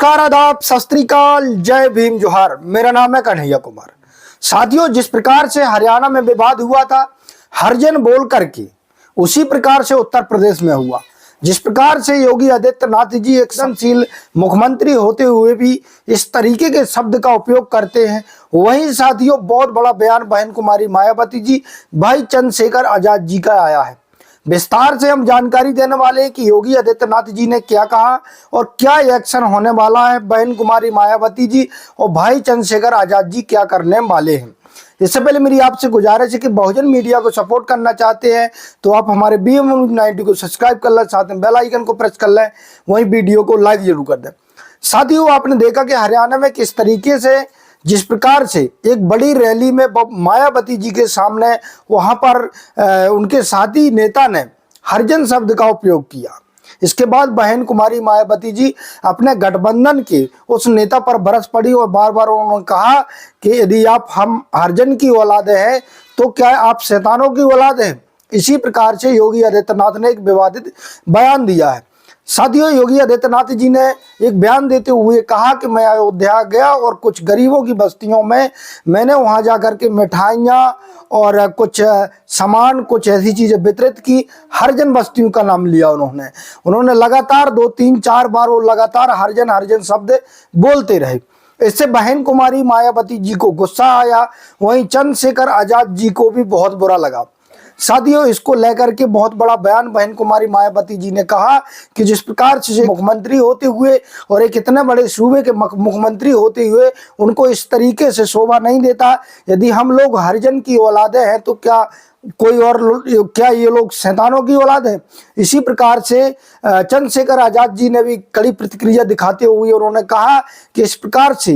नमस्कार, आदाब, सत श्री अकाल, जय भीम, जोहार। मेरा नाम है कन्हैया कुमार। साथियों, जिस प्रकार से हरियाणा में विवाद हुआ था हरिजन बोल करके, उसी प्रकार से उत्तर प्रदेश में हुआ। जिस प्रकार से योगी आदित्यनाथ जी एक संशील मुख्यमंत्री होते हुए भी इस तरीके के शब्द का उपयोग करते हैं, वहीं साथियों बहुत बड़ा बयान बहन कुमारी मायावती जी, भाई चंद्रशेखर आजाद जी का आया है। विस्तार से हम जानकारी देने वाले हैं कि योगी आदित्यनाथ जी ने क्या कहा और क्या एक्शन होने वाला है। बहन कुमारी मायावती जी और भाई चंद्रशेखर आजाद जी क्या करने वाले हैं। इससे पहले मेरी आपसे गुजारिश है कि बहुजन मीडिया को सपोर्ट करना चाहते हैं तो आप हमारे BM90 को सब्सक्राइब कर लें, साथ में बेल आइकन को प्रेस कर लें, वहीं वीडियो को लाइक जरूर कर दें। साथियों, आपने देखा कि हरियाणा में किस तरीके से, जिस प्रकार से एक बड़ी रैली में मायावती जी के सामने वहां पर उनके साथी नेता ने हरिजन शब्द का उपयोग किया। इसके बाद बहन कुमारी मायावती जी अपने गठबंधन के उस नेता पर बरस पड़ी और बार बार उन्होंने कहा कि यदि आप हम हरिजन की औलादे हैं तो क्या आप शैतानों की औलाद हैं। इसी प्रकार से योगी आदित्यनाथ ने एक विवादित बयान दिया है। साथियों, योगी आदित्यनाथ जी ने एक बयान देते हुए कहा कि मैं अयोध्या गया और कुछ गरीबों की बस्तियों में मैंने वहां जाकर के मिठाइयाँ और कुछ सामान, कुछ ऐसी चीजें वितरित की। हरिजन बस्तियों का नाम लिया उन्होंने लगातार 2-3-4 बार वो लगातार हरिजन हरिजन शब्द बोलते रहे। इससे बहन कुमारी मायावती जी को गुस्सा आया, वहीं चंद्रशेखर आजाद जी को भी बहुत बुरा लगा। साथियों, इसको लेकर के बहुत बड़ा बयान बहन कुमारी मायावती जी ने कहा कि जिस प्रकार से मुख्यमंत्री होते हुए और एक इतने बड़े सूबे के मुख्यमंत्री होते हुए उनको इस तरीके से शोभा नहीं देता। यदि हम लोग हरिजन की औलादे हैं तो क्या कोई और, क्या ये लोग शैतानों की औलाद है। इसी प्रकार से चंद्रशेखर आजाद जी ने भी कड़ी प्रतिक्रिया दिखाते हुए उन्होंने कहा कि इस प्रकार से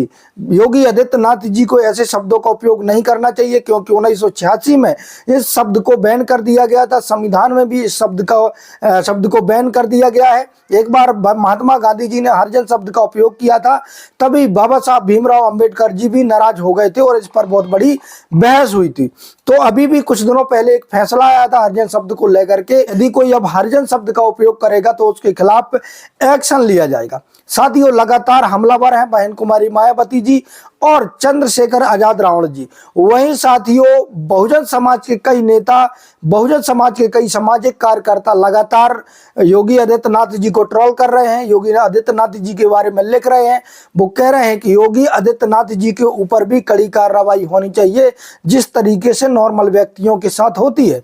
योगी आदित्यनाथ जी को ऐसे शब्दों का उपयोग नहीं करना चाहिए, क्योंकि 1986 में इस शब्द को बैन कर दिया गया था। संविधान में भी इस शब्द को बैन कर दिया गया है। एक बार महात्मा गांधी जी ने हरिजन शब्द का उपयोग किया था, तभी बाबा साहब भीमराव अंबेडकर जी भी नाराज हो गए थे और इस पर बहुत बड़ी बहस हुई थी। तो अभी भी कुछ दिनों पहले एक फैसला आया था हरिजन शब्द को लेकर के, यदि कोई अब हरिजन शब्द का उपयोग करेगा तो उसके खिलाफ एक्शन लिया जाएगा। साथियों, लगातार हमलावर हैं बहन कुमारी मायावती जी और चंद्रशेखर आजाद रावण जी। वहीं साथियों, बहुजन समाज के कई नेता, बहुजन समाज के कई सामाजिक कार्यकर्ता लगातार योगी आदित्यनाथ जी को ट्रोल कर रहे हैं, योगी आदित्यनाथ जी के बारे में लिख रहे हैं। वो कह रहे हैं कि योगी आदित्यनाथ जी के ऊपर भी कड़ी कार्रवाई होनी चाहिए, जिस तरीके से नॉर्मल व्यक्तियों के साथ होती है।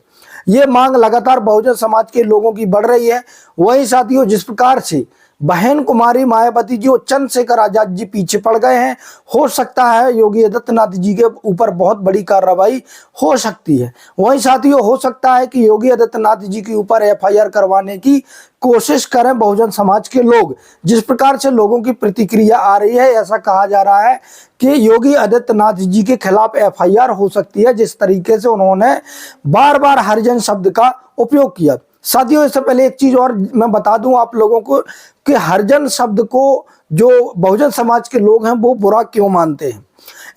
ये मांग लगातार बहुजन समाज के लोगों की बढ़ रही है। वहीं साथियों, जिस प्रकार से बहन कुमारी मायावती जी और चंद्रशेखर आजाद जी पीछे पड़ गए हैं, हो सकता है योगी आदित्यनाथ जी के ऊपर बहुत बड़ी कार्रवाई हो सकती है। वहीं साथियों, हो सकता है कि योगी आदित्यनाथ जी के ऊपर FIR करवाने की कोशिश करें बहुजन समाज के लोग। जिस प्रकार से लोगों की प्रतिक्रिया आ रही है, ऐसा कहा जा रहा है कि योगी आदित्यनाथ जी के खिलाफ FIR हो सकती है, जिस तरीके से उन्होंने बार बार हरिजन शब्द का उपयोग किया। साथियों, इससे पहले एक चीज और मैं बता दूं आप लोगों को कि हरिजन शब्द को जो बहुजन समाज के लोग हैं वो बुरा क्यों मानते हैं,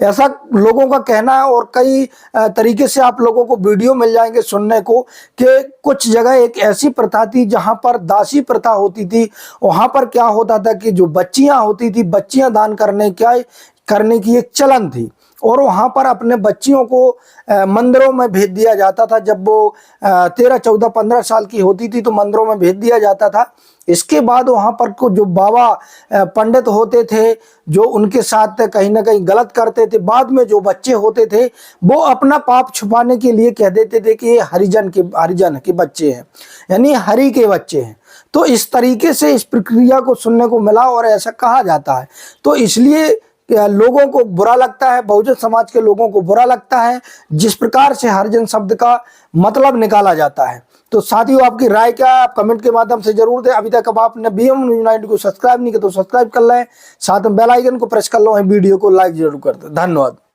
ऐसा लोगों का कहना है। और कई तरीके से आप लोगों को वीडियो मिल जाएंगे सुनने को कि कुछ जगह एक ऐसी प्रथा थी जहां पर दासी प्रथा होती थी। वहां पर क्या होता था कि जो बच्चियां होती थी, बच्चियां दान करने की एक चलन थी और वहां पर अपने बच्चियों को मंदिरों में भेज दिया जाता था। जब वो 13, 14, 15 साल की होती थी तो मंदिरों में भेज दिया जाता था। इसके बाद वहां पर को जो बाबा पंडित होते थे, जो उनके साथ कहीं ना कहीं गलत करते थे, बाद में जो बच्चे होते थे वो अपना पाप छुपाने के लिए कह देते थे कि ये हरिजन के बच्चे हैं, यानी हरि के बच्चे हैं। तो इस तरीके से इस प्रक्रिया को सुनने को मिला और ऐसा कहा जाता है। तो इसलिए लोगों को बुरा लगता है, बहुजन समाज के लोगों को बुरा लगता है जिस प्रकार से हरिजन शब्द का मतलब निकाला जाता है। तो साथियों, आपकी राय क्या है, आप कमेंट के माध्यम से जरूर दें। अभी तक अब आपने BM90 को सब्सक्राइब नहीं किया तो सब्सक्राइब कर लें, साथ में बेल आइकन को प्रेस कर लो, वीडियो को लाइक जरूर कर दें। धन्यवाद।